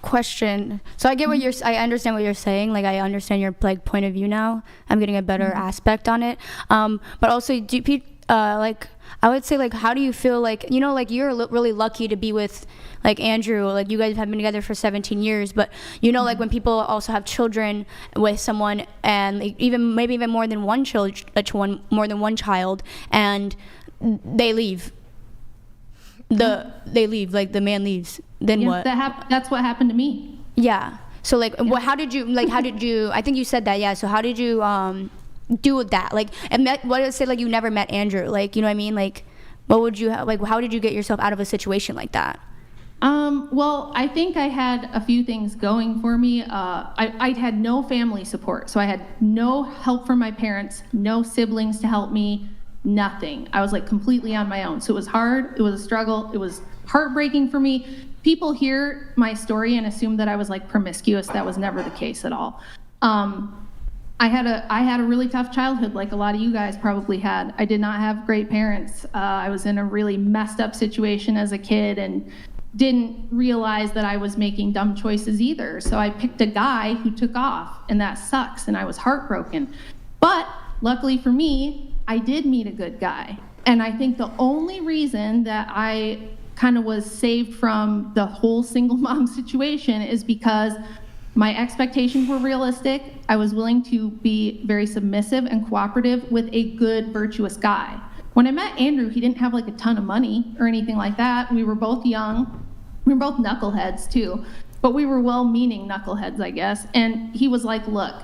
Question. So I get what I understand what you're saying. Like, I understand your like point of view now. I'm getting a better aspect on it. But also, like, I would say, like, how do you feel, like, you know, like, you're really lucky to be with, like, Andrew. Like, you guys have been together for 17 years, but, you know, like, when people also have children with someone, and like, maybe even more than one child, and they leave. They leave, like, the man leaves. Then what? That's what happened to me. Yeah. So, like, how did you, I think you said that, yeah. So how did you do with that? Like, and what it said, like, you never met Andrew. Like, you know what I mean? Like, what would you, like, how did you get yourself out of a situation like that? Well, I think I had a few things going for me. I had no family support. So I had no help from my parents, no siblings to help me, nothing. I was like completely on my own. So it was hard. It was a struggle. It was heartbreaking for me. People hear my story and assume that I was like promiscuous. That was never the case at all. I had a really tough childhood, like a lot of you guys probably had. I did not have great parents. I was in a really messed up situation as a kid and didn't realize that I was making dumb choices either. So I picked a guy who took off, and that sucks, and I was heartbroken. But luckily for me, I did meet a good guy. And I think the only reason that I kind of was saved from the whole single mom situation is because my expectations were realistic. I was willing to be very submissive and cooperative with a good, virtuous guy. When I met Andrew, he didn't have like a ton of money or anything like that. We were both young. We were both knuckleheads too, but we were well-meaning knuckleheads, I guess. And he was like, look,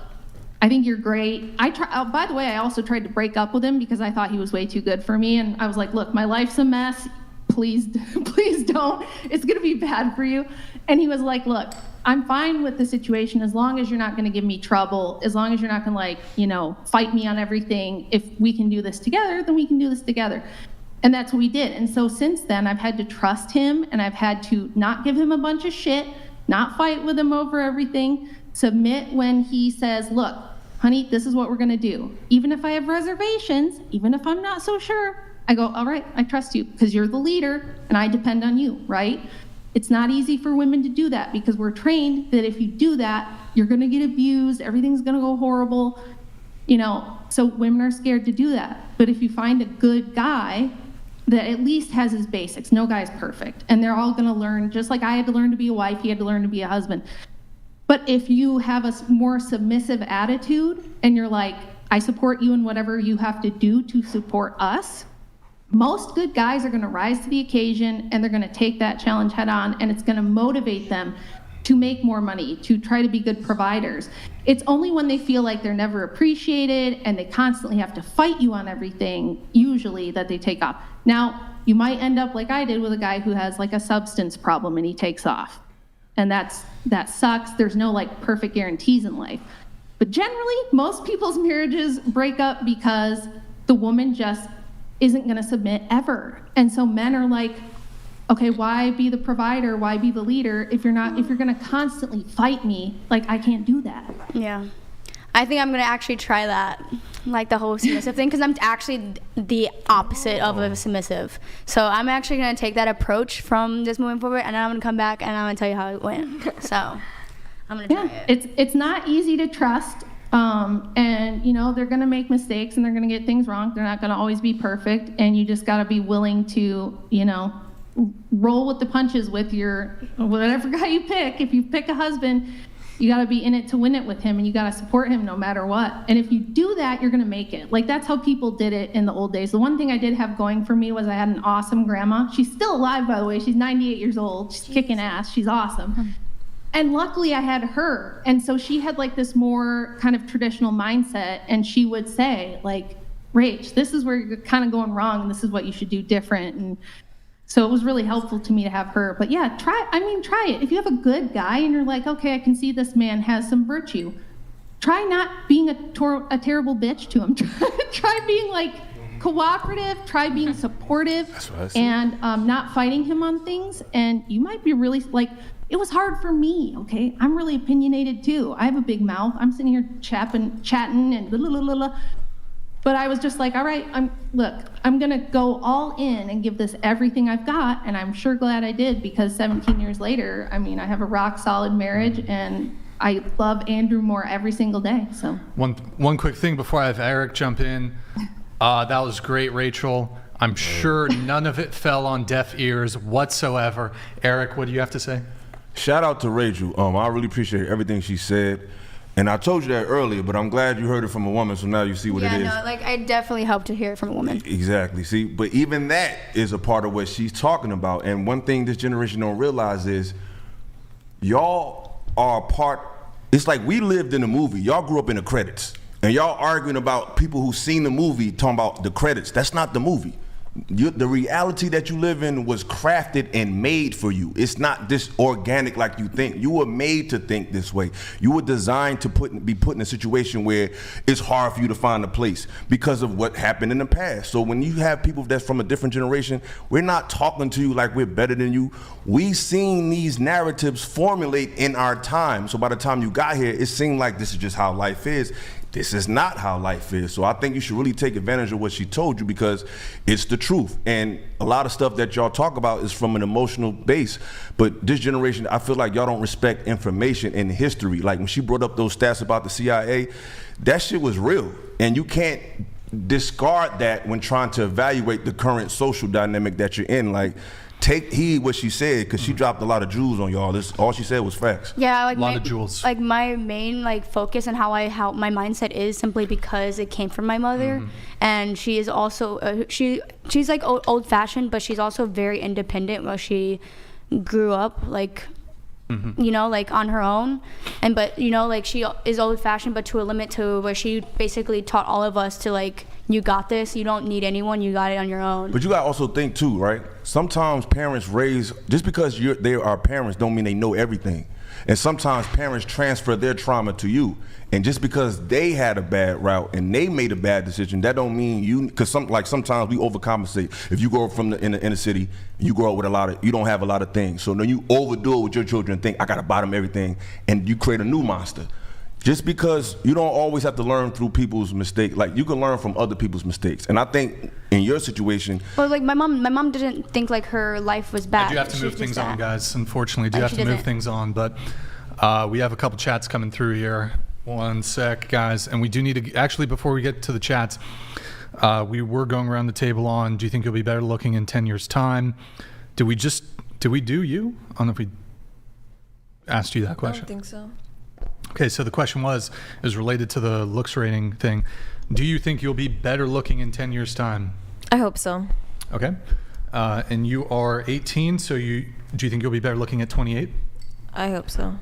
I think you're great. By the way, I also tried to break up with him because I thought he was way too good for me. And I was like, look, my life's a mess. Please, please don't. It's going to be bad for you. And he was like, look, I'm fine with the situation as long as you're not going to give me trouble, as long as you're not going to, like, you know, fight me on everything. If we can do this together, then we can do this together. And that's what we did. And so since then, I've had to trust him, and I've had to not give him a bunch of shit, not fight with him over everything, submit when he says, look, honey, this is what we're going to do. Even if I have reservations, even if I'm not so sure, I go, all right, I trust you because you're the leader and I depend on you, right? It's not easy for women to do that because we're trained that if you do that, you're going to get abused, everything's going to go horrible, you know, so women are scared to do that. But if you find a good guy that at least has his basics, no guy's perfect, and they're all going to learn, just like I had to learn to be a wife, he had to learn to be a husband. But if you have a more submissive attitude and you're like, I support you in whatever you have to do to support us, most good guys are going to rise to the occasion and they're going to take that challenge head on, and it's going to motivate them to make more money, to try to be good providers. It's only when they feel like they're never appreciated and they constantly have to fight you on everything, usually, that they take off. Now, you might end up like I did with a guy who has like a substance problem and he takes off. And that sucks. There's no like perfect guarantees in life. But generally, most people's marriages break up because the woman just isn't going to submit ever. And so men are like, okay, why be the provider? Why be the leader if you're going to constantly fight me? Like, I can't do that. Yeah. I think I'm going to actually try that, like the whole submissive thing, because I'm actually the opposite of a submissive. So I'm actually going to take that approach from this moving forward, and then I'm going to come back and I'm going to tell you how it went. So I'm going to try it. It's not easy to trust. And, you know, they're going to make mistakes and they're going to get things wrong. They're not going to always be perfect. And you just got to be willing to, you know, roll with the punches with your, whatever guy you pick. If you pick a husband, you got to be in it to win it with him, and you got to support him no matter what. And if you do that, you're going to make it. Like, that's how people did it in the old days. The one thing I did have going for me was I had an awesome grandma. She's still alive, by the way. She's 98 years old. She's kicking ass. She's awesome. And luckily I had her. And so she had like this more kind of traditional mindset. And she would say, like, Rach, this is where you're kind of going wrong, and this is what you should do different. And so it was really helpful to me to have her. But yeah, try it. If you have a good guy and you're like, okay, I can see this man has some virtue, try not being a terrible bitch to him. Try being like cooperative, try being supportive, and not fighting him on things. And you might be really like, it was hard for me, okay? I'm really opinionated too. I have a big mouth. I'm sitting here chatting and blah, blah, blah, blah. But I was just like, all right, I'm going to go all in and give this everything I've got. And I'm sure glad I did, because 17 years later, I mean, I have a rock solid marriage, and I love Andrew more every single day. So one quick thing before I have Eric jump in. That was great, Rachel. I'm sure none of it fell on deaf ears whatsoever. Eric, what do you have to say? Shout out to Rachel. I really appreciate everything she said. And I told you that earlier, but I'm glad you heard it from a woman, so now you see what it is. Yeah, no, like, I definitely hope to hear it from a woman. Exactly. See, but even that is a part of what she's talking about. And one thing this generation don't realize is y'all are a part. It's like we lived in a movie. Y'all grew up in the credits. And y'all arguing about people who seen the movie talking about the credits. That's not the movie. The reality that you live in was crafted and made for you. It's not this organic like you think. You were made to think this way. You were designed to be put in a situation where it's hard for you to find a place because of what happened in the past. So when you have people that's from a different generation, we're not talking to you like we're better than you. We seen these narratives formulate in our time. So by the time you got here, it seemed like this is just how life is. This is not how life is. So I think you should really take advantage of what she told you, because it's the truth. And a lot of stuff that y'all talk about is from an emotional base. But this generation, I feel like y'all don't respect information and history. Like when she brought up those stats about the CIA, that shit was real. And you can't discard that when trying to evaluate the current social dynamic that you're in. Like, take heed what she said, because she dropped a lot of jewels on y'all. All she said was facts. Yeah, like a lot of jewels. Like my main focus and how my mindset is simply because it came from my mother, and she is also she's like old fashioned, but she's also very independent. While she grew up you know, like on her own, but you know, like she is old fashioned, but to a limit, to where she basically taught all of us to like, you got this, you don't need anyone, you got it on your own. But you gotta also think too, right? Sometimes parents raise, just because they are parents don't mean they know everything. And sometimes parents transfer their trauma to you. And just because they had a bad route and they made a bad decision, that don't mean you, because sometimes we overcompensate. If you grow up from in the inner city, you grow up with you don't have a lot of things. So then you overdo it with your children and think, I gotta buy them everything, and you create a new monster. Just because you don't always have to learn through people's mistakes, like you can learn from other people's mistakes. And I think in your situation, well, like my mom didn't think like her life was bad. I do have to move things on, guys. Unfortunately, do have to move things on. But we have a couple chats coming through here. One sec, guys. And we do need to, actually, before we get to the chats, we were going around the table on, do you think you'll be better looking in 10 years' time? Did we do you? I don't know if we asked you that question. I don't think so. Okay, so the question is related to the looks rating thing. Do you think you'll be better looking in 10 years' time? I hope so. Okay. And you are 18, so do you think you'll be better looking at 28? I hope so.